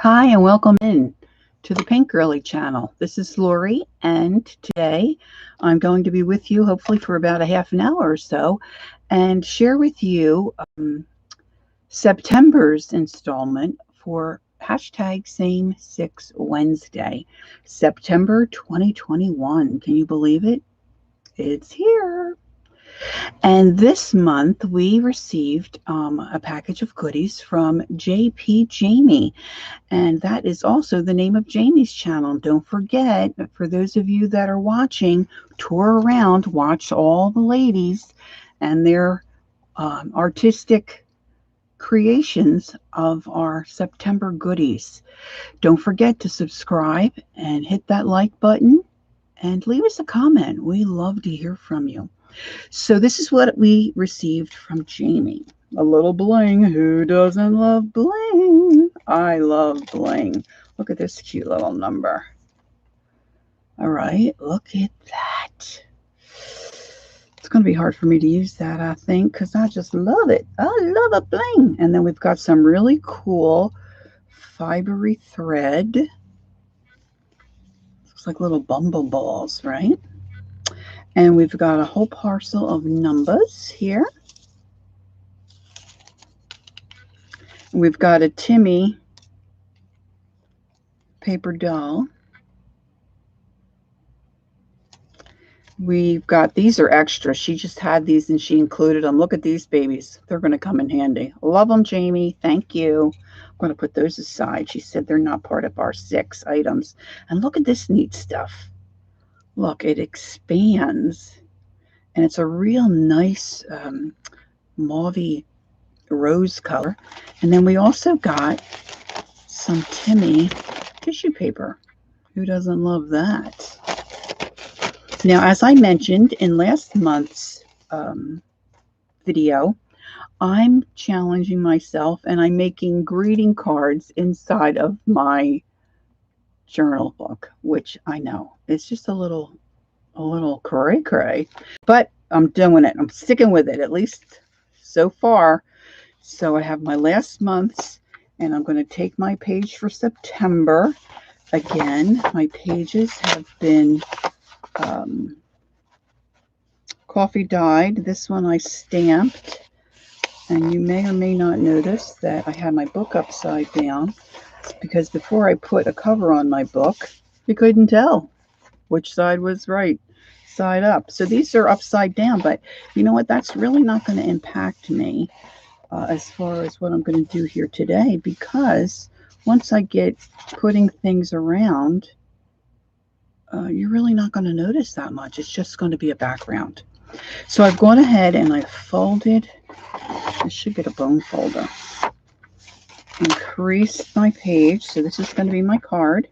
Hi, and welcome in to the Pink Girly channel. This is Lori, and today I'm going to be with you hopefully for about a half an hour or so and share with you September's installment for hashtag Same Sex Wednesday, September 2021. Can you believe it? It's here. And this month we received a package of goodies from JP Jamie. And that is also the name of Jamie's channel. Don't forget, for those of you that are watching, tour around, watch all the ladies and their artistic creations of our September goodies. Don't forget to subscribe and hit that like button and leave us a comment. We love to hear from you. So this is what we received from Jamie. A little bling. Who doesn't love bling? I love bling. Look at this cute little number. All right, look at that. It's going to be hard for me to use that, I think, because I just love it. I love a bling. And then we've got some really cool fibery thread. Looks like little bumble balls, right? And we've got a whole parcel of numbers here. We've got a Timmy paper doll. We've got, these are extra. She just had these and she included them. Look at these babies. They're going to come in handy. Love them, Jamie. Thank you. I'm going to put those aside. She said they're not part of our 6 items. And look at this neat stuff. Look, it expands. And it's a real nice mauvey rose color. And then we also got some Timmy tissue paper. Who doesn't love that? Now, as I mentioned in last month's video, I'm challenging myself and I'm making greeting cards inside of my journal book, which I know it's just a little cray-cray, but I'm doing it. I'm sticking with it, at least so far. So I have my last month's, and I'm going to take my page for September. Again, my pages have been coffee dyed. This one I stamped, and you may or may not notice that I had my book upside down. It's because before I put a cover on my book, you couldn't tell which side was right side up. So these are upside down, but you know what? That's really not going to impact me as far as what I'm going to do here today, because once I get putting things around, you're really not going to notice that much. It's just going to be a background. So I've gone ahead and I've folded, I should get a bone folder, increased my page. So this is going to be my card,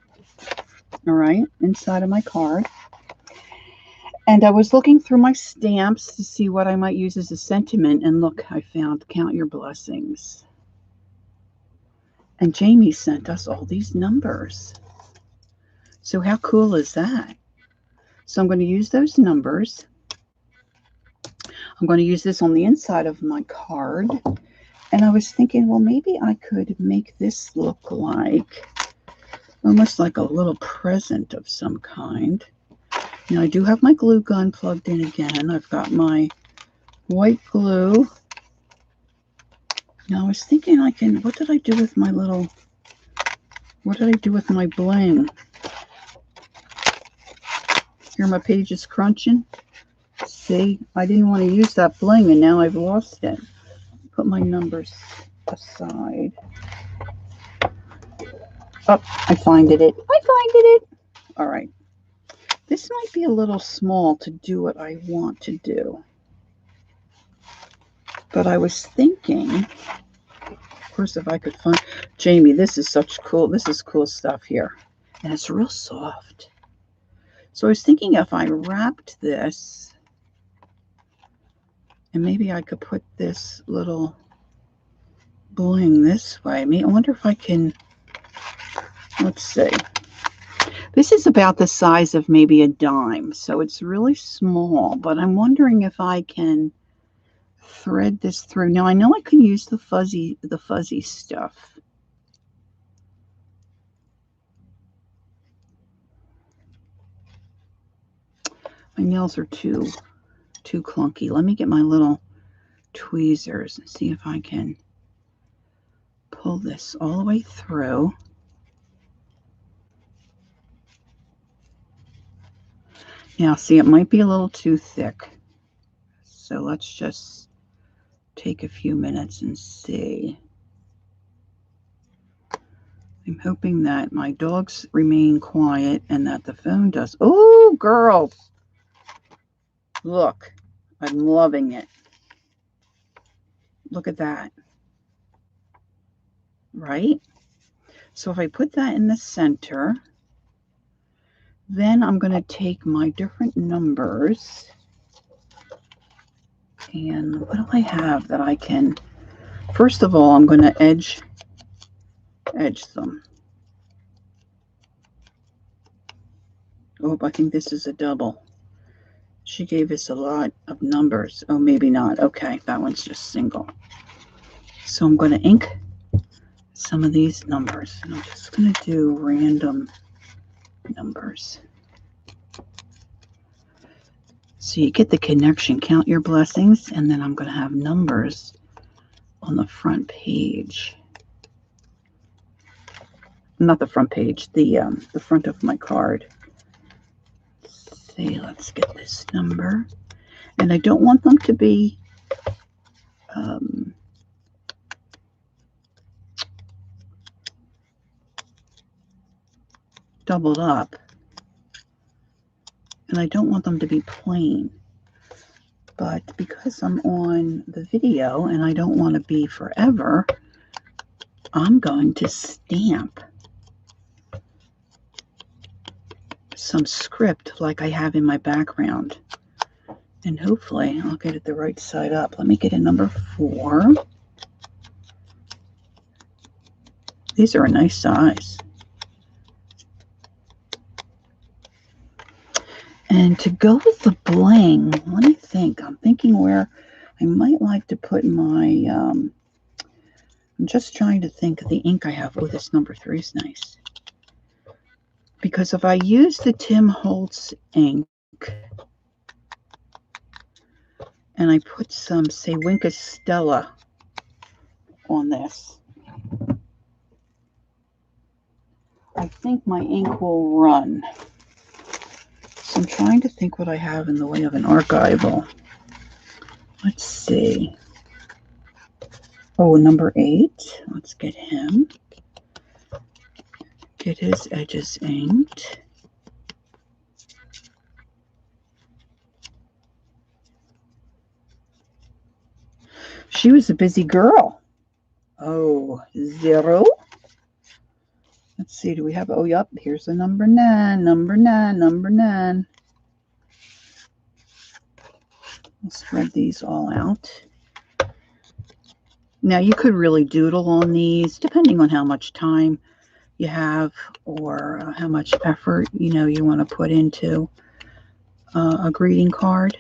all right, inside of my card. And I was looking through my stamps to see what I might use as a sentiment. And look, I found Count Your Blessings. And Jamie sent us all these numbers. So how cool is that? So I'm going to use those numbers. I'm going to use this on the inside of my card. And I was thinking, well, maybe I could make this look like almost like a little present of some kind. Now I do have my glue gun plugged in again. I've got my white glue. Now I was thinking what did I do with my bling? Here my page is crunching. See, I didn't want to use that bling and now I've lost it. Put my numbers aside. Oh, I finded it. All right. This might be a little small to do what I want to do. But I was thinking, of course, if I could find, Jamie, this is cool stuff here. And it's real soft. So I was thinking if I wrapped this, and maybe I could put this little bling this way. I wonder if I can, let's see. This is about the size of maybe a dime, so it's really small, but I'm wondering if I can thread this through. Now I know I can use the fuzzy stuff. My nails are too clunky. Let me get my little tweezers and see if I can pull this all the way through. Now, see, it might be a little too thick. So let's just take a few minutes and see. I'm hoping that my dogs remain quiet and that the phone does. Oh, girls. Look, I'm loving it. Look at that. Right? So if I put that in the center, then I'm going to take my different numbers. And what do I have that I can? First of all, I'm going to edge them. Oh, I think this is a double. She gave us a lot of numbers. Oh, maybe not. Okay, that one's just single. So I'm going to ink some of these numbers. And I'm just going to do random numbers. So you get the connection. Count your blessings. And then I'm going to have numbers on the front page. Not the front page, the front of my card. Let's see, let's get this number. And I don't want them to be doubled up. And I don't want them to be plain. But because I'm on the video and I don't want to be forever, I'm going to stamp some script like I have in my background. And hopefully I'll get it the right side up. Let me get a number 4. These are a nice size. And to go with the bling, let me think. I'm thinking where I might like to put my, I'm just trying to think of the ink I have. Oh, this number 3 is nice. Because if I use the Tim Holtz ink and I put some, say, Wink Stella on this, I think my ink will run. So I'm trying to think what I have in the way of an archival. Let's see. Oh, number 8. Let's get him. Get his edges inked. She was a busy girl. Oh, 0. Let's see, do we have, oh, yep, here's the number 9, number 9, number 9. We'll spread these all out. Now, you could really doodle on these, depending on how much time you have or how much effort, you know, you want to put into a greeting card.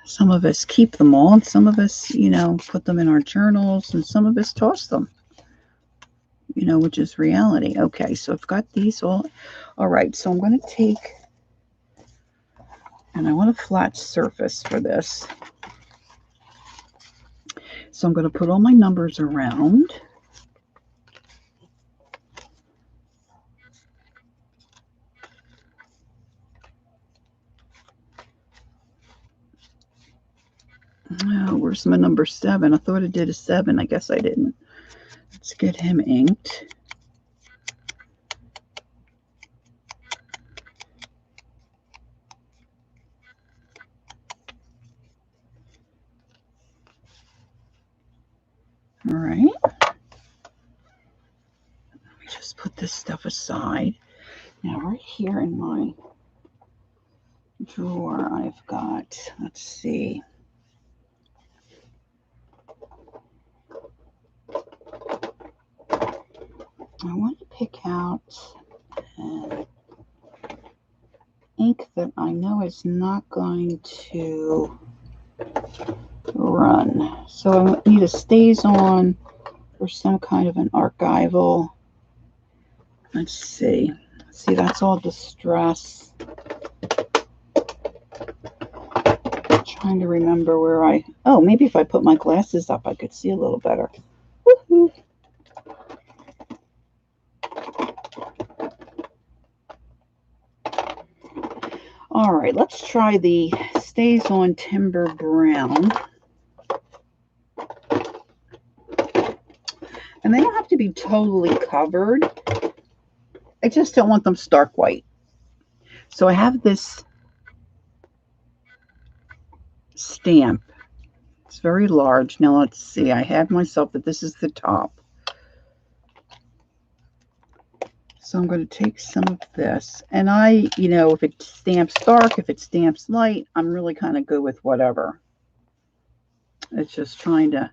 Some of us keep them all, and some of us, you know, put them in our journals, and some of us toss them. You know, which is reality. Okay, so I've got these all right, so I'm going to take, and I want a flat surface for this. So I'm going to put all my numbers around. Oh, where's my number 7? I thought I did a 7. I guess I didn't. Let's get him inked. All right. Let me just put this stuff aside. Now, right here in my drawer, I've got, let's see. I want to pick out an ink that I know is not going to run. So I need a StazOn or some kind of an archival. Let's see. See, that's all distress. Trying to remember where oh, maybe if I put my glasses up, I could see a little better. Woohoo! All right, let's try the Stays On Timber Brown. And they don't have to be totally covered. I just don't want them stark white. So I have this stamp. It's very large. Now let's see. I have myself that this is the top. So I'm going to take some of this. And if it stamps dark, if it stamps light, I'm really kind of good with whatever. It's just trying to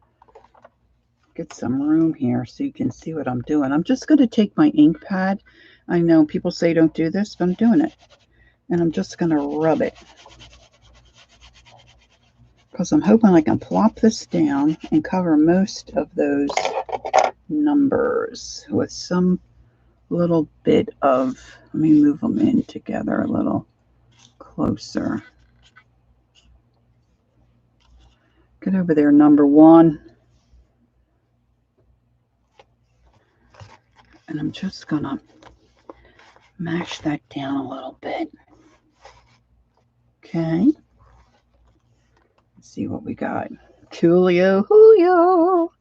get some room here so you can see what I'm doing. I'm just going to take my ink pad. I know people say don't do this, but I'm doing it. And I'm just going to rub it. Because I'm hoping I can plop this down and cover most of those numbers with some little bit of, let me move them in together a little closer. Get over there, number 1. And I'm just going to mash that down a little bit. Okay. Let's see what we got. Coolio, Julio.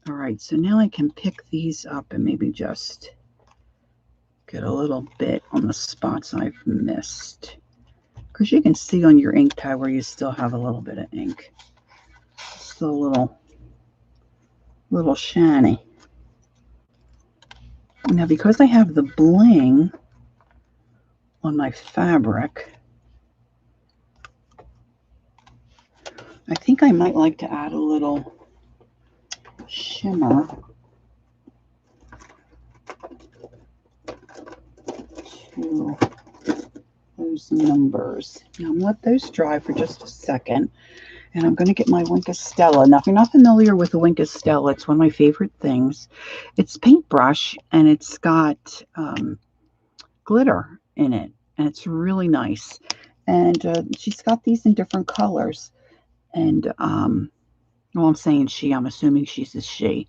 All right, so now I can pick these up and maybe just get a little bit on the spots I've missed. Because you can see on your ink pad where you still have a little bit of ink. Still a little shiny. Now, because I have the bling on my fabric, I think I might like to add a little shimmer to those numbers. Now, let those dry for just a second. And I'm going to get my Wink of Stella. Now, if you're not familiar with the Wink of Stella, it's one of my favorite things. It's paintbrush, and it's got glitter in it. And it's really nice. And she's got these in different colors. And, well, I'm saying she. I'm assuming she's a she.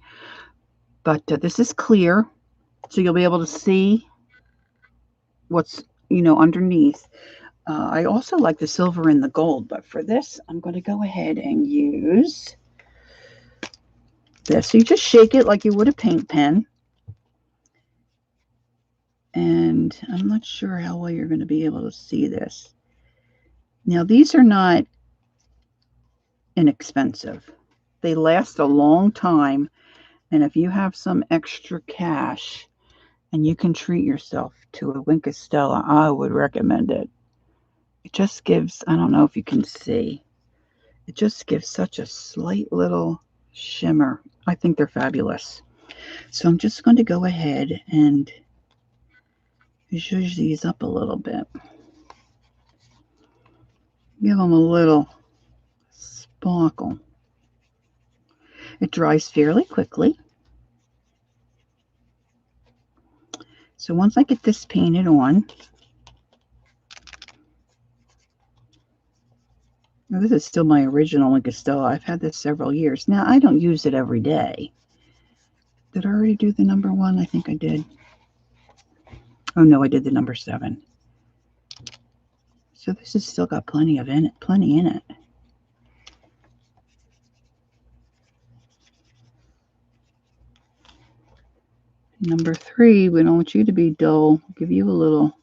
But this is clear. So you'll be able to see what's, underneath. I also like the silver and the gold, but for this, I'm going to go ahead and use this. So you just shake it like you would a paint pen. And I'm not sure how well you're going to be able to see this. Now, these are not inexpensive. They last a long time. And if you have some extra cash and you can treat yourself to a Wink of Stella, I would recommend it. It just gives, I don't know if you can see, it just gives such a slight little shimmer. I think they're fabulous. So I'm just going to go ahead and zhuzh these up a little bit. Give them a little sparkle. It dries fairly quickly. So once I get this painted on, now this is still my original Wink of Stella. I've had this several years. Now, I don't use it every day. Did I already do the number 1? I think I did. Oh, no, I did the number 7. So this has still got plenty in it. Number 3, we don't want you to be dull. I'll give you a little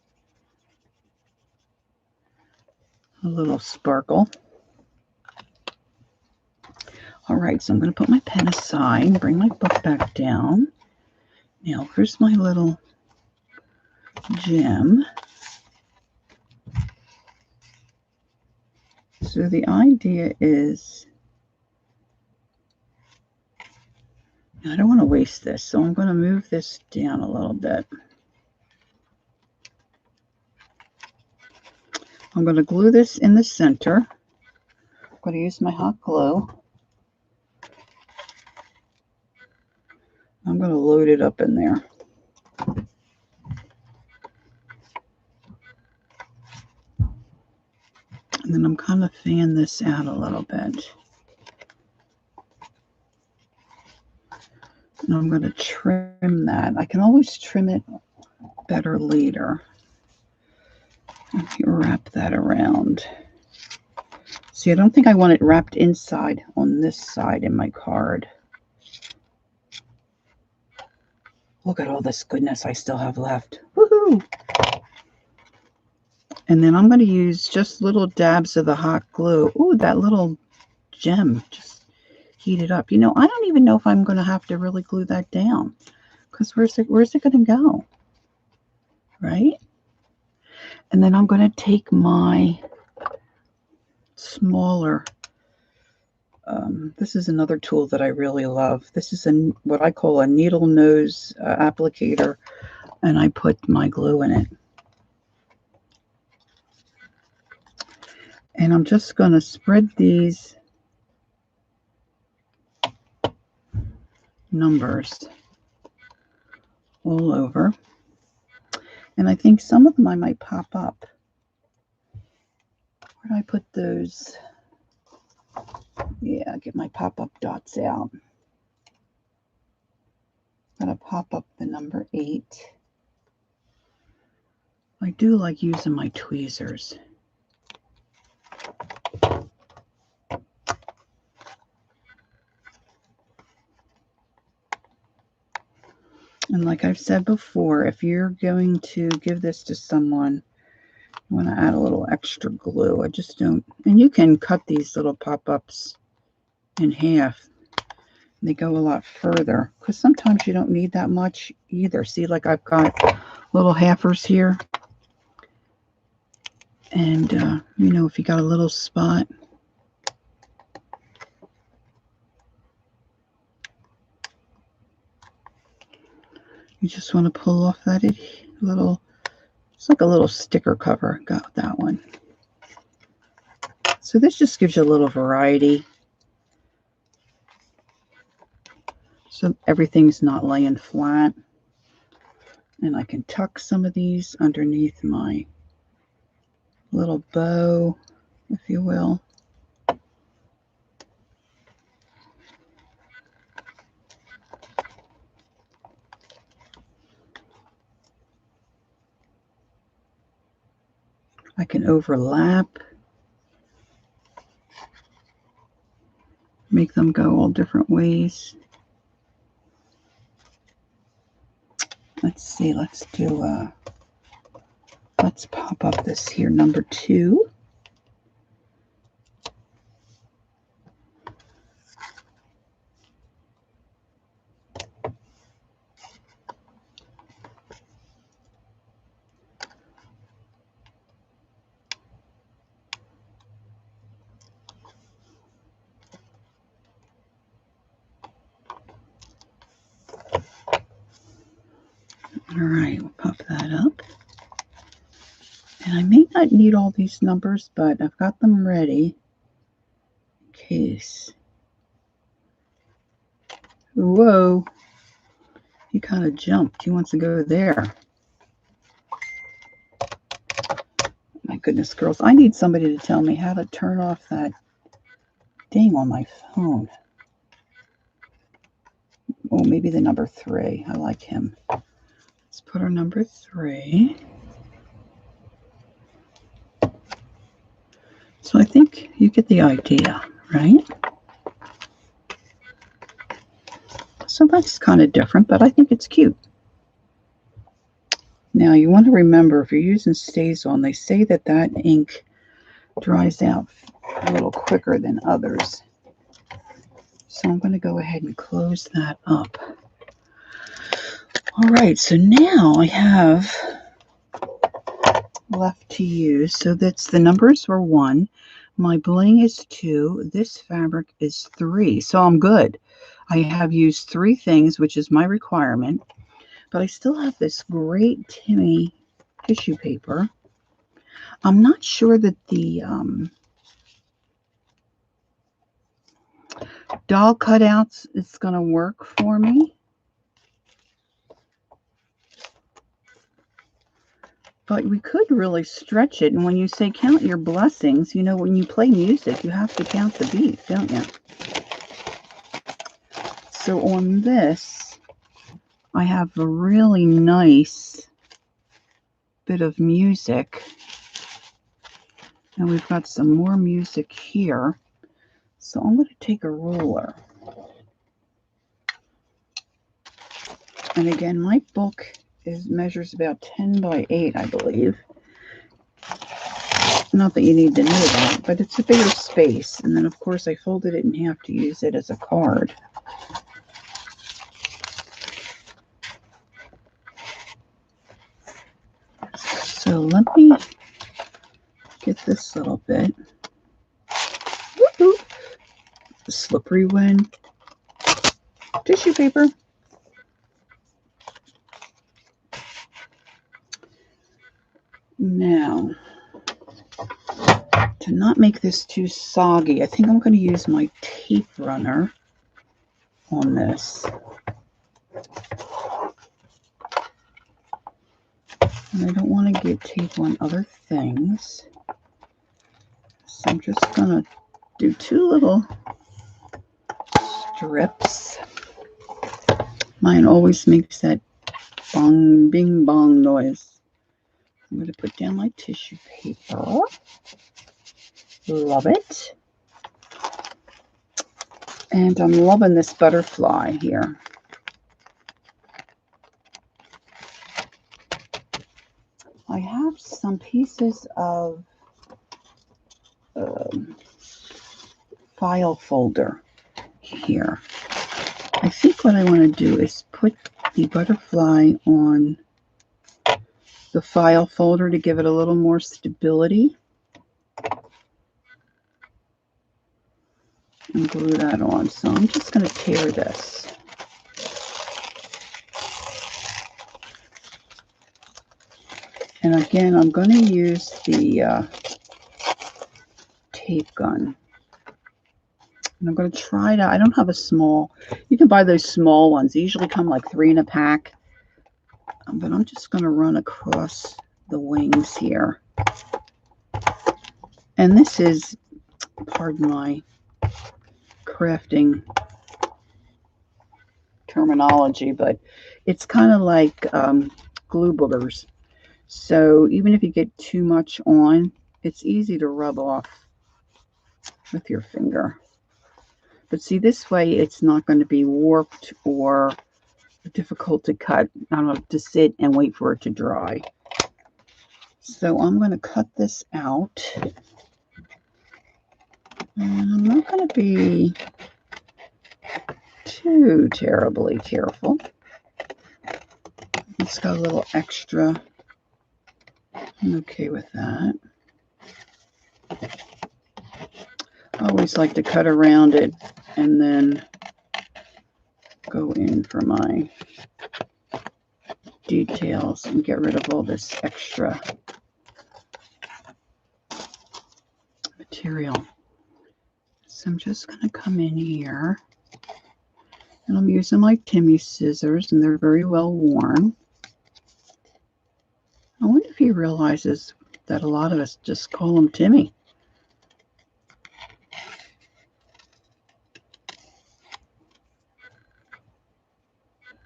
sparkle. All right, so I'm going to put my pen aside and bring my book back down. Now, here's my little gem. So the idea is, I don't want to waste this, so I'm going to move this down a little bit. I'm going to glue this in the center. I'm going to use my hot glue. I'm going to load it up in there. And then I'm kind of fan this out a little bit. And I'm going to trim that. I can always trim it better later. Wrap that around. See, I don't think I want it wrapped inside on this side in my card. Look at all this goodness I still have left. Woohoo! And then I'm going to use just little dabs of the hot glue. Ooh, that little gem just heated up. You know, I don't even know if I'm going to have to really glue that down, because where's it going to go? Right? And then I'm going to take my smaller, this is another tool that I really love. This is what I call a needle nose applicator, and I put my glue in it. And I'm just going to spread these numbers all over. And I think some of them I might pop up. Where do I put those? Yeah, get my pop-up dots out. I'm going to pop up the number 8. I do like using my tweezers. And like I've said before, if you're going to give this to someone, you want to add a little extra glue. I just don't. And you can cut these little pop-ups in half. They go a lot further, because sometimes you don't need that much either. See, like I've got little halfers here. And, you know, if you got a little spot, you just want to pull off that little, it's like a little sticker cover. Got that one. So this just gives you a little variety. So everything's not laying flat. And I can tuck some of these underneath my little bow, if you will. I can overlap, make them go all different ways. Let's see, let's pop up this here, number 2. All right, we'll puff that up. And I may not need all these numbers, but I've got them ready in case. Whoa, he kind of jumped. He wants to go there. My goodness, girls, I need somebody to tell me how to turn off that ding on my phone. Oh, maybe the number 3. I like him. Let's put our number 3. So I think you get the idea, right? So that's kind of different, but I think it's cute. Now you want to remember, if you're using StazOn, they say that that ink dries out a little quicker than others. So I'm going to go ahead and close that up. All right, so now I have left to use. So that's the numbers were 1. My bling is 2. This fabric is 3. So I'm good. I have used 3 things, which is my requirement. But I still have this great Timmy tissue paper. I'm not sure that the doll cutouts is going to work for me. But we could really stretch it. And when you say count your blessings, you know, when you play music, you have to count the beat, don't you? So on this, I have a really nice bit of music. And we've got some more music here. So I'm going to take a ruler. And again, my book measures about 10 by 8, I believe. Not that you need to know that, but it's a bigger space. And then, of course, I folded it in half to use it as a card. So let me get this little bit. Woo-hoo. The slippery one. Tissue paper. Now, to not make this too soggy, I think I'm going to use my tape runner on this. And I don't want to get tape on other things. So I'm just going to do 2 little strips. Mine always makes that bong, bing, bong noise. I'm going to put down my tissue paper. Love it. And I'm loving this butterfly here. I have some pieces of file folder here. I think what I want to do is put the butterfly on the file folder to give it a little more stability. And glue that on. So I'm just going to tear this. And again, I'm going to use the tape gun. And I'm going to try to, I don't have a small, you can buy those small ones. They usually come like 3 in a pack. But I'm just going to run across the wings here. And this is, pardon my crafting terminology, but it's kind of like glue boogers. So even if you get too much on, it's easy to rub off with your finger. But see, this way it's not going to be warped or difficult to cut. I don't have to sit and wait for it to dry. So I'm going to cut this out. And I'm not going to be too terribly careful. It's got a little extra. I'm okay with that. I always like to cut around it and then go in for my details and get rid of all this extra material. So I'm just going to come in here, and I'm using my Timmy scissors, and they're very well worn. I wonder if he realizes that a lot of us just call him Timmy.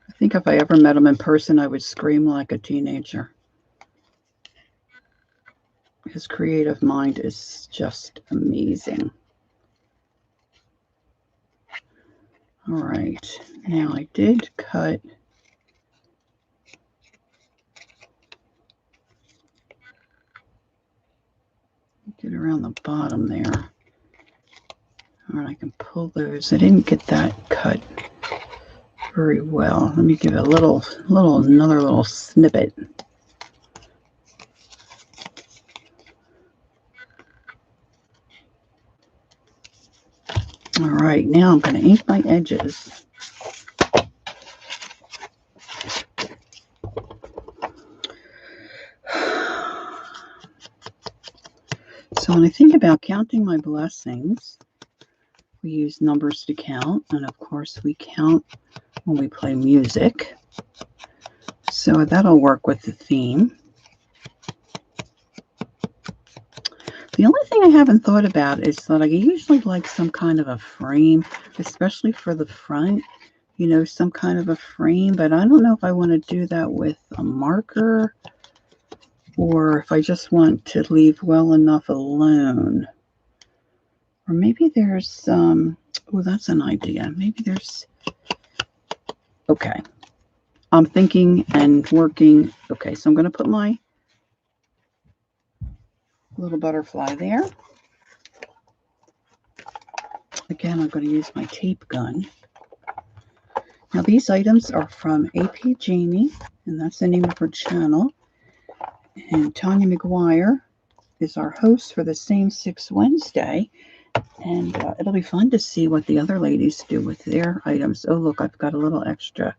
I think if I ever met him in person, I would scream like a teenager. His creative mind is just amazing. All right, now I did cut get around the bottom there. All right, I can pull those. I didn't get that cut very well. Let me give it another little snippet. All right, now I'm going to ink my edges. So when I think about counting my blessings, we use numbers to count, and of course we count when we play music. So that'll work with the theme. thing I haven't thought about is that I usually like some kind of a frame, especially for the front, you know, some kind of a frame, but I don't know if I want to do that with a marker or if I just want to leave well enough alone. Or maybe there's, oh, that's an idea. Maybe there's, okay. I'm thinking and working. Okay, so I'm going to put my little butterfly there. Again, I'm going to use my tape gun. Now, these items are from AP Jamie, and that's the name of her channel. And Tanya McGuire is our host for the Same Six Wednesday. And it'll be fun to see what the other ladies do with their items. Oh, look, I've got a little extra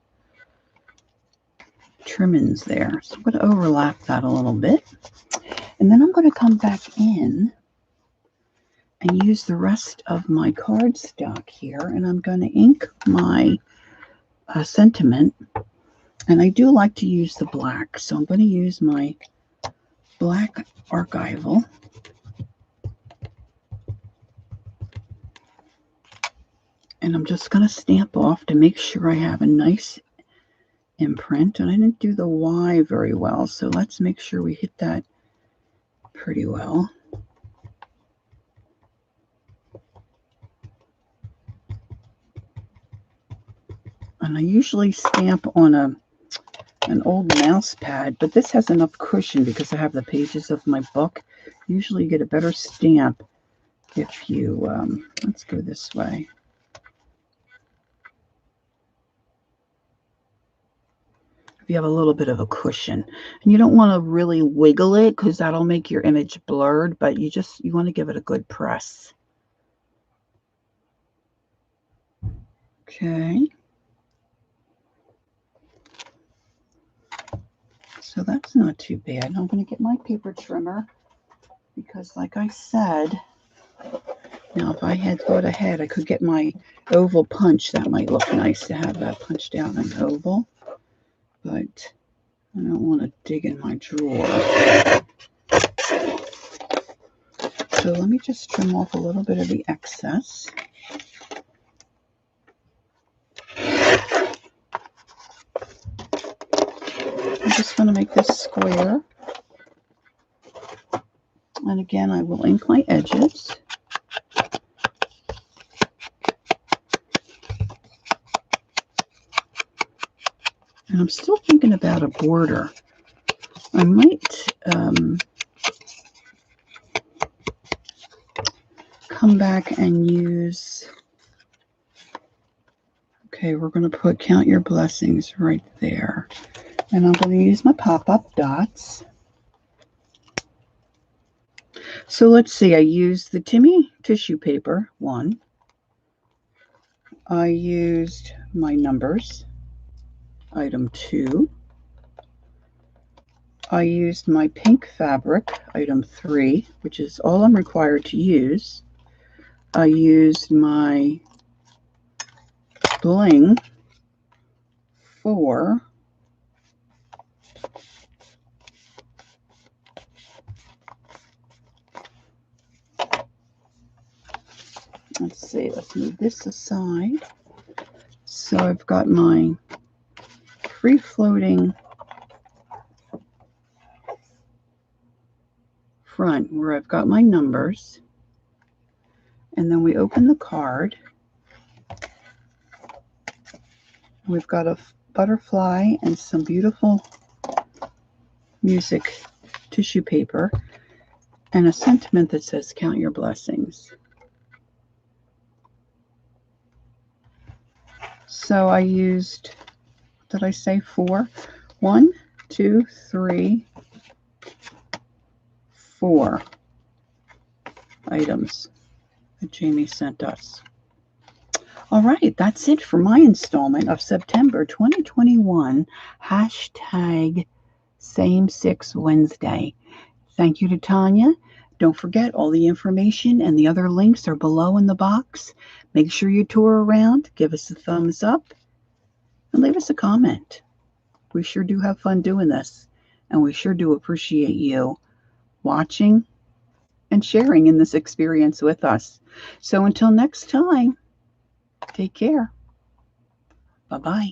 trimmings there. So I'm going to overlap that a little bit. And then I'm going to come back in and use the rest of my cardstock here. And I'm going to ink my sentiment. And I do like to use the black. So I'm going to use my black archival. And I'm just going to stamp off to make sure I have a nice imprint. And I didn't do the Y very well, so let's make sure we hit that pretty well. And I usually stamp on an old mouse pad, but this has enough cushion because I have the pages of my book. Usually you get a better stamp if you, let's go this way. If you have a little bit of a cushion. And you don't want to really wiggle it because that'll make your image blurred, but you want to give it a good press. Okay. So that's not too bad. I'm going to get my paper trimmer because like I said, now if I had thought ahead, I could get my oval punch. That might look nice to have that punched out in oval. But I don't want to dig in my drawer. So let me just trim off a little bit of the excess. I just want to make this square. And again, I will ink my edges. And I'm still thinking about a border. I might come back and use, okay, we're going to put Count Your Blessings right there. And I'm going to use my pop-up dots. So let's see, I used the Timmy tissue paper, 1. I used my numbers, item 2. I used my pink fabric, item 3, which is all I'm required to use. I used my bling, 4. Let's see, let's move this aside. So I've got my free-floating front where I've got my numbers. And then we open the card. We've got a butterfly and some beautiful music tissue paper and a sentiment that says Count Your Blessings. So I used, did I say 4? 1, 2, 3, 4 items that Jamie sent us. All right, that's it for my installment of September 2021, hashtag Same Six Wednesday. Thank you to Tanya. Don't forget, all the information and the other links are below in the box. Make sure you tour around, give us a thumbs up, and leave us a comment. We sure do have fun doing this, and we sure do appreciate you watching and sharing in this experience with us. So until next time, take care. Bye-bye.